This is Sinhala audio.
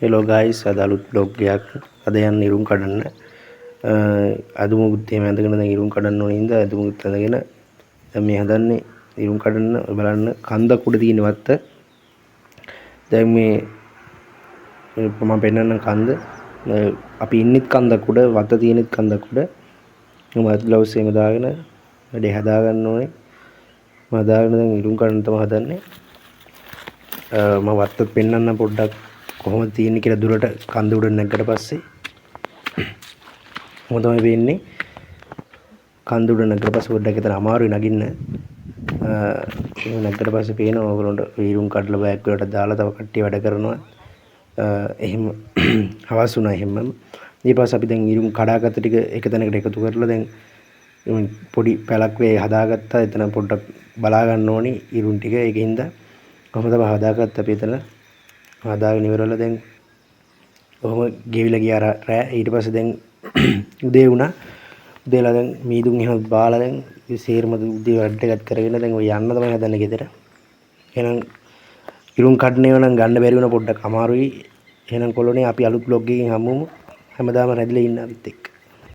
හෙලෝ ගයිස් අද අලුත් බ්ලොග් එකක් අද යන්න ඉරුම් කඩන්න අදුමුත් එහෙම ඇඳගෙන දැන් ඉරුම් කඩන්න ඕනේ ඉඳ අදුමුත් ඇඳගෙන දැන් මේ හදන්නේ ඉරුම් කඩන්න බලන්න කන්දක් උඩ තියෙන වත්ත දැන් මේ මම පෙන්නන්න කන්ද අපි ඉන්නෙත් කන්දක් උඩ වත්ත තියෙනෙත් කන්දක් උඩ මම ග්ලව්ස් එහෙම දාගෙන වැඩේ හදා ගන්න ඕනේ මම හදාගෙන දැන් ඉරුම් කඩන්න තමයි හදන්නේ මම වත්ත පෙන්නන්න පොඩ්ඩක් කොහොමද තියෙන්නේ කියලා දුරට කන්ද උඩ නැග්ගට පස්සේ මොකද තමයි වෙන්නේ කන්ද උඩ නැග්ගට පස්සේ පොඩ්ඩක් එතන අමාරුයි නගින්න නැග්ගට පස්සේ පේනවා ඔයගොල්ලන්ට වීරුම් කඩලා බෑග් වලට දාලා තව කට්ටිය වැඩ කරනවා එහෙම හවස් වුණා එහෙම ඊට පස්සේ අපි දැන් වීරුම් කඩාගත්ත ටික එක තැනකට එකතු කරලා දැන් පොඩි පැලක් වේ හදාගත්තා එතන පොඩ්ඩක් බලා ගන්න ඕනි ඉරුම් ටික ඒකින්ද කොහොමද හදාගත්ත අපි එතන හදාගෙන ඉවරලා දැන් කොහොම ගෙවිලා ගියා රෑ ඊට පස්සේ දැන් උදේ වුණා උදේලා දැන් මීදුන් එහෙම බාලා දැන් සේරම උදේ වැඩ එකත් කරගෙන දැන් ඔය යන්න තමයි හදන්නේ ගෙදර එහෙනම් ඉරුම් කඩනේව නම් ගන්න බැරි වුණා පොඩ්ඩක් අමාරුයි එහෙනම් කොළොනේ අපි අලුත් බ්ලොග් එකකින් හමුමු හැමදාම රැඳිලා ඉන්න අපිත් එක්ක